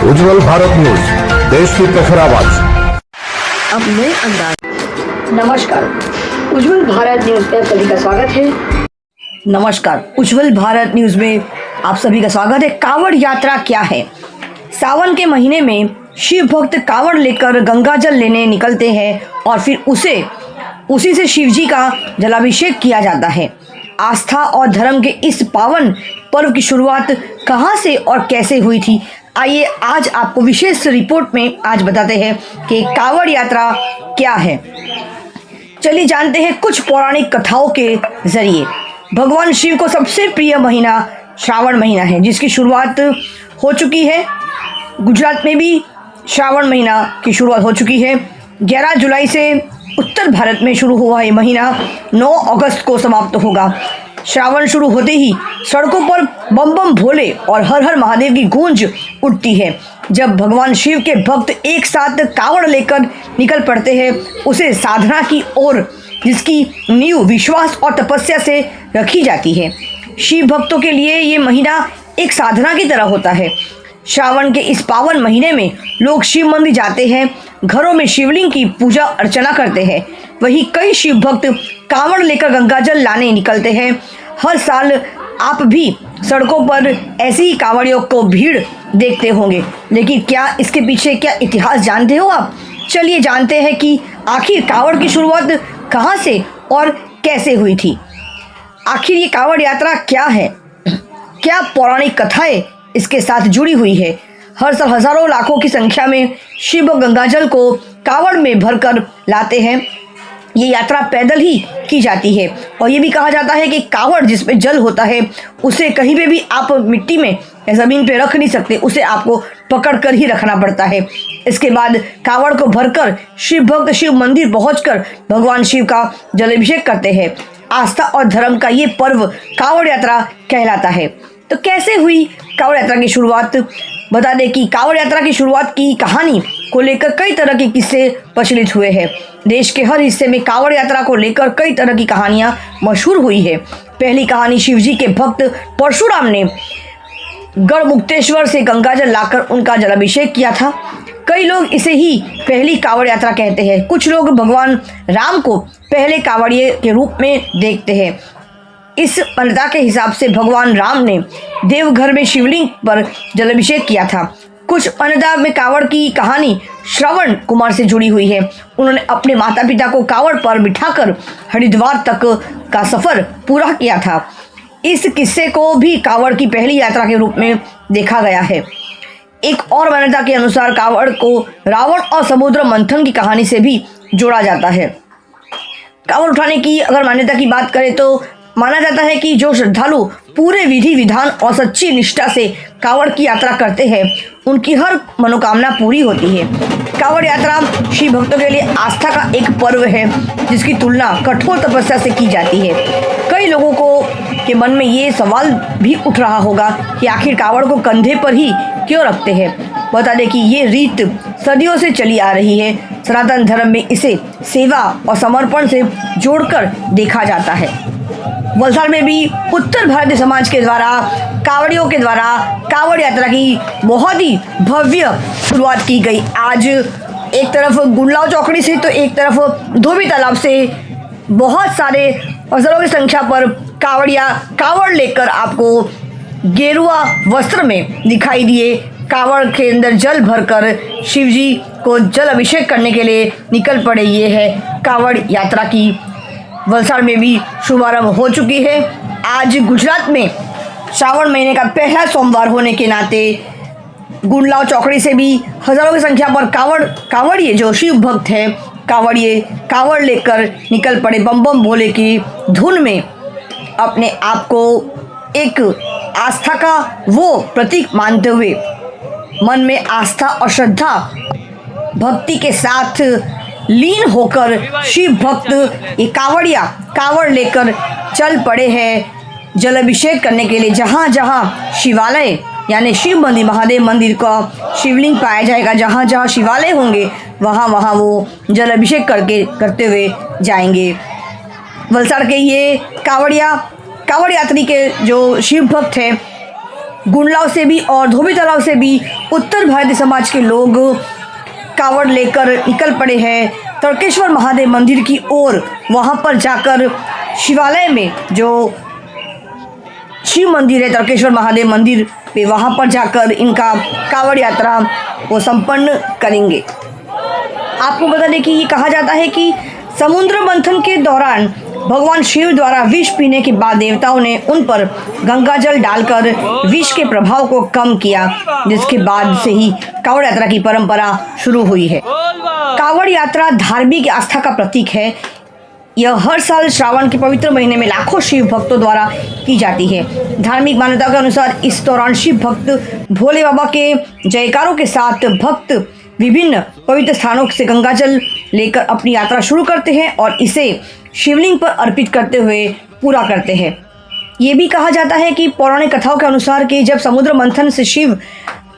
उज्जवल Bharat news, देश की प्रखर आवाज। अब नए अंदाज। नमस्कार, उज्जवल भारत न्यूज में सभी का स्वागत है। नमस्कार, उज्जवल भारत न्यूज में आप सभी का स्वागत है। कांवड़ यात्रा क्या है? सावन के महीने में शिव भक्त कांवड़ लेकर गंगा जल लेने निकलते हैं और फिर उसी से शिव जी का जलाभिषेक किया जाता है। आस्था और धर्म के इस पावन पर्व की शुरुआत कहां से और कैसे हुई थी, आइए आज आपको विशेष रिपोर्ट में आज बताते हैं कि कांवड़ यात्रा क्या है। चलिए जानते हैं कुछ पौराणिक कथाओं के जरिए। भगवान शिव को सबसे प्रिय महीना श्रावण महीना है, जिसकी शुरुआत हो चुकी है। गुजरात में भी श्रावण महीना की शुरुआत हो चुकी है। 11 जुलाई से उत्तर भारत में शुरू हुआ ये महीना 9 अगस्त को समाप्त होगा। श्रावण शुरू होते ही सड़कों पर बम बम भोले और हर हर महादेव की गूंज उठती है। जब भगवान शिव के भक्त एक साथ कांवड़ लेकर निकल पड़ते हैं, उसे साधना की ओर, जिसकी नींव विश्वास और तपस्या से रखी जाती है। शिव भक्तों के लिए ये महीना एक साधना की तरह होता है। श्रावण के इस पावन महीने में लोग शिव मंदिर जाते हैं, घरों में शिवलिंग की पूजा अर्चना करते हैं। वहीं कई शिव भक्त कांवड़ लेकर गंगाजल लाने निकलते हैं। हर साल आप भी सड़कों पर ऐसी ही कांवड़ियों को भीड़ देखते होंगे, लेकिन क्या इसके पीछे क्या इतिहास जानते हो आप? चलिए जानते हैं कि आखिर कांवड़ की शुरुआत कहां से और कैसे हुई थी। आखिर ये कांवड़ यात्रा क्या है? क्या पौराणिक कथाएं इसके साथ जुड़ी हुई है? हर साल हजारों लाखों की संख्या में शिव गंगाजल को कांवड़ में भरकर लाते हैं। ये यात्रा पैदल ही की जाती है और ये भी कहा जाता है कि कांवड़ जिसमें जल होता है उसे कहीं पे भी आप मिट्टी में या ज़मीन पे रख नहीं सकते, उसे आपको पकड़ कर ही रखना पड़ता है। इसके बाद कांवड़ को भरकर शिव भक्त शिव मंदिर पहुंचकर भगवान शिव का जलाभिषेक करते हैं। आस्था और धर्म का ये पर्व कांवड़ यात्रा कहलाता है। तो कैसे हुई कांवड़ यात्रा की शुरुआत? बता दें कि कांवड़ यात्रा की शुरुआत की कहानी को लेकर कई तरह के किस्से प्रचलित हुए हैं। देश के हर हिस्से में कांवड़ यात्रा को लेकर कई तरह की कहानियां मशहूर हुई है। पहली कहानी शिवजी के भक्त परशुराम ने गढ़मुक्तेश्वर से गंगाजल लाकर उनका जलाभिषेक किया था। कई लोग इसे ही पहली कांवड़ यात्रा कहते हैं। कुछ लोग भगवान राम को पहले कांवड़िए के रूप में देखते हैं। इस मान्यता के हिसाब से भगवान राम ने देवघर में शिवलिंग पर जलाभिषेक किया था। कुछ मान्यता में कांवड़ की कहानी श्रवण कुमार से जुड़ी हुई है। उन्होंने अपने माता पिता को कांवड़ पर बिठाकर हरिद्वार तक का सफर पूरा किया था। इस किस्से को भी कांवड़ की पहली यात्रा के रूप में देखा गया है। एक और मान्यता के अनुसार कांवड़ को रावण और समुद्र मंथन की कहानी से भी जोड़ा जाता है। कांवड़ उठाने की अगर मान्यता की बात करें तो माना जाता है कि जो श्रद्धालु पूरे विधि विधान और सच्ची निष्ठा से कांवड़ की यात्रा करते हैं, उनकी हर मनोकामना पूरी होती है। कांवड़ यात्रा शिव भक्तों के लिए आस्था का एक पर्व है, जिसकी तुलना कठोर तपस्या से की जाती है। कई लोगों के मन में ये सवाल भी उठ रहा होगा कि आखिर कांवड़ को कंधे पर ही क्यों रखते हैं। बता दें कि ये रीत सदियों से चली आ रही है। सनातन धर्म में इसे सेवा और समर्पण से जोड़कर देखा जाता है। वलसाड़ में भी उत्तर भारतीय समाज के द्वारा कांवड़ियों के द्वारा कांवड़ यात्रा की बहुत ही भव्य शुरुआत की गई। आज एक तरफ गुंडलाव चौकड़ी से तो एक तरफ धोबी तालाब से बहुत सारे हजारों की संख्या पर कांवड़िया कांवड़ लेकर आपको गेरुआ वस्त्र में दिखाई दिए। कांवड़ के अंदर जल भरकर शिवजी को जल अभिषेक करने के लिए निकल पड़े। ये है कांवड़ यात्रा की वलसाड़ में भी शुभारंभ हो चुकी है। आज गुजरात में श्रावण महीने का पहला सोमवार होने के नाते गुंडलाव चौकड़ी से भी हजारों की संख्या पर कांवड़िए जो शिव भक्त हैं, कांवड़िए कांवड़ लेकर निकल पड़े। बम बम भोले की धुन में अपने आप को एक आस्था का वो प्रतीक मानते हुए मन में आस्था और श्रद्धा भक्ति के साथ लीन होकर शिव भक्त ये कांवड़िया कांवड़ लेकर चल पड़े हैं जलाभिषेक करने के लिए। जहाँ जहाँ शिवालय यानी शिव मंदिर महादेव मंदिर का शिवलिंग पाया जाएगा, जहाँ जहाँ शिवालय होंगे वहाँ वहाँ वो जलाभिषेक करते हुए जाएंगे। वलसाड़ के ये कांवड़ यात्री के जो शिव भक्त हैं गुंडलाव से भी और धोबी तालाब से भी उत्तर भारतीय समाज के लोग कावड़ लेकर निकल पड़े हैं तड़केश्वर महादेव मंदिर की ओर। वहाँ पर जाकर शिवालय में जो शिव मंदिर है तड़केश्वर महादेव मंदिर पे, वहाँ पर जाकर इनका कावड़ यात्रा वो संपन्न करेंगे। आपको बता दें कि ये कहा जाता है कि समुद्र मंथन के दौरान भगवान शिव द्वारा विष पीने के बाद देवताओं ने उन पर गंगा जल डालकर विष के प्रभाव को कम किया, जिसके बाद से ही कावड़ यात्रा की परंपरा शुरू हुई है। कावड़ यात्रा धार्मिक आस्था का प्रतीक है। यह हर साल श्रावण के पवित्र महीने में लाखों शिव भक्तों द्वारा की जाती है। धार्मिक मान्यता के अनुसार इस दौरान शिव भक्त भोले बाबा के जयकारों के साथ भक्त विभिन्न पवित्र स्थानों से गंगाजल लेकर अपनी यात्रा शुरू करते हैं और इसे शिवलिंग पर अर्पित करते हुए पूरा करते हैं। ये भी कहा जाता है कि पौराणिक कथाओं के अनुसार कि जब समुद्र मंथन से शिव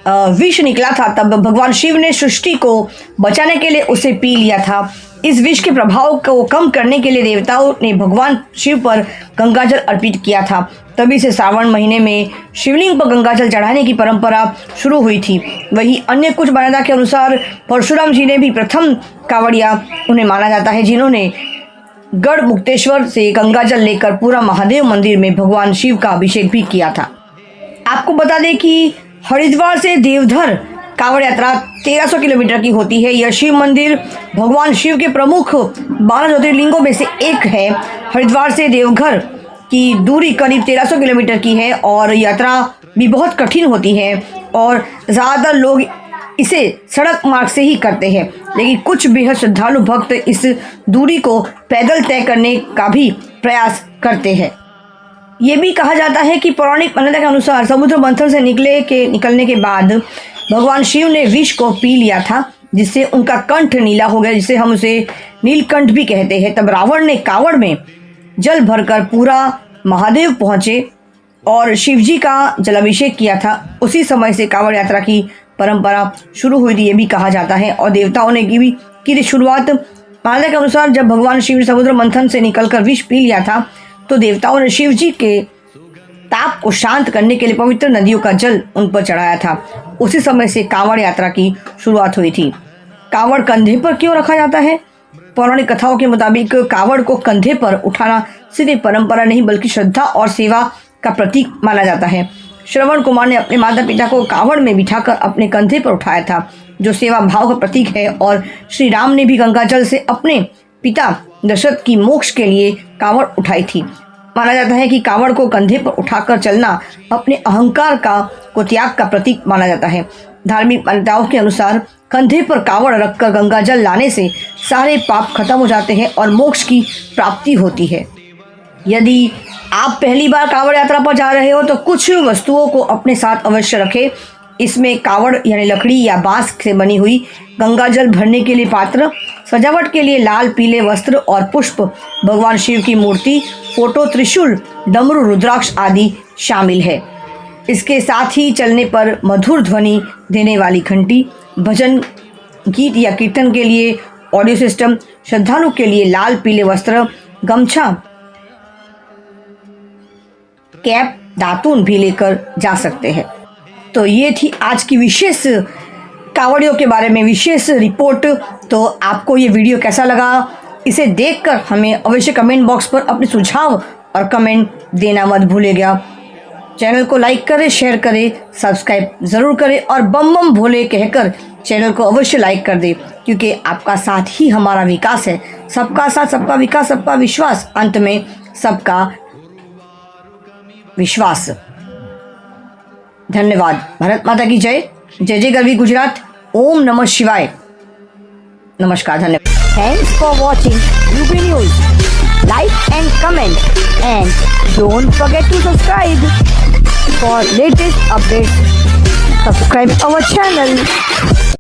विष निकला था, तब भगवान शिव ने सृष्टि को बचाने के लिए उसे पी लिया था। इस विष के प्रभाव को कम करने के लिए देवताओं ने भगवान शिव पर गंगाजल अर्पित किया था। तभी से श्रावण महीने में शिवलिंग पर गंगाजल चढ़ाने की परंपरा शुरू हुई थी। वहीं अन्य कुछ मान्यता के अनुसार परशुराम जी ने भी प्रथम कावड़िया उन्हें माना जाता है, जिन्होंने गढ़ मुक्तेश्वर से गंगाजल लेकर पूरा महादेव मंदिर में भगवान शिव का अभिषेक भी किया था। आपको बता दें कि हरिद्वार से देवघर कावड़ यात्रा 1300 किलोमीटर की होती है। यह शिव मंदिर भगवान शिव के प्रमुख 12 ज्योतिर्लिंगों में से एक है। हरिद्वार से देवघर की दूरी करीब 1300 किलोमीटर की है और यात्रा भी बहुत कठिन होती है और ज़्यादातर लोग इसे सड़क मार्ग से ही करते हैं, लेकिन कुछ बेहद श्रद्धालु भक्त इस दूरी को पैदल तय करने का भी प्रयास करते हैं। ये भी कहा जाता है कि पौराणिक मान्यता के अनुसार समुद्र मंथन से निकलने के बाद भगवान शिव ने विष को पी लिया था, जिससे उनका कंठ नीला हो गया, जिसे हम उसे नीलकंठ भी कहते हैं। तब रावण ने कावड़ में जल भरकर पूरा महादेव पहुँचे और शिव जी का जलाभिषेक किया था। उसी समय से कावड़ यात्रा की परंपरा शुरू हुई थी, ये भी कहा जाता है। और देवताओं ने की थी शुरुआत। मान्यता के अनुसार जब भगवान शिव समुद्र मंथन से निकलकर विष पी लिया था, तो देवताओं ने शिव जी के ताप को शांत करने के लिए पवित्र नदियों का जल उन पर चढ़ाया था। उसी समय से कावड़ यात्रा की शुरुआत हुई थी। कावड़ कंधे पर क्यों रखा जाता है? पौराणिक कथाओं के मुताबिक कावड़ को कंधे पर उठाना सिर्फ परंपरा नहीं, बल्कि श्रद्धा और सेवा का प्रतीक माना जाता है। श्रवण कुमार ने अपने माता पिता को कावड़ में बिठाकर अपने कंधे पर उठाया था, जो सेवा भाव का प्रतीक है। और श्री राम ने भी गंगाजल से अपने पिता दशरथ की मोक्ष के लिए कावड़ उठाई थी। माना जाता है कि कावड़ को कंधे पर उठाकर चलना अपने अहंकार को त्याग का प्रतीक माना जाता है। धार्मिक मान्यताओं के अनुसार कंधे पर कावड़ रखकर गंगाजल लाने से सारे पाप खत्म हो जाते हैं और मोक्ष की प्राप्ति होती है। यदि आप पहली बार कावड़ यात्रा पर जा रहे हो तो कुछ वस्तुओं को अपने साथ अवश्य रखें। इसमें कावड़ यानी लकड़ी या बांस से बनी हुई गंगाजल भरने के लिए पात्र, सजावट के लिए लाल पीले वस्त्र और पुष्प, भगवान शिव की मूर्ति, फोटो, त्रिशूल, डमरू, रुद्राक्ष आदि शामिल है। इसके साथ ही चलने पर मधुर ध्वनि देने वाली घंटी, भजन गीत या कीर्तन के लिए ऑडियो सिस्टम, श्रद्धालु के लिए लाल पीले वस्त्र, गमछा, कैप, दातून भी लेकर जा सकते हैं। तो ये थी आज की विशेष कावड़ियों के बारे में विशेष रिपोर्ट। तो आपको ये वीडियो कैसा लगा, इसे देखकर हमें अवश्य कमेंट बॉक्स पर अपने सुझाव और कमेंट देना मत भूलिएगा। चैनल को लाइक करें, शेयर करें, सब्सक्राइब ज़रूर करें और बम बम भोले कहकर चैनल को अवश्य लाइक कर दें, क्योंकि आपका साथ ही हमारा विकास है। सबका साथ, सबका विकास, सबका विश्वास, अंत में सबका विश्वास। धन्यवाद। भारत माता की जय। जय जय गरवी गुजरात। ओम नमः शिवाय। नमस्कार। धन्यवाद। Thanks for watching UP news. Like and comment and don't forget to subscribe for latest updates. Subscribe our channel.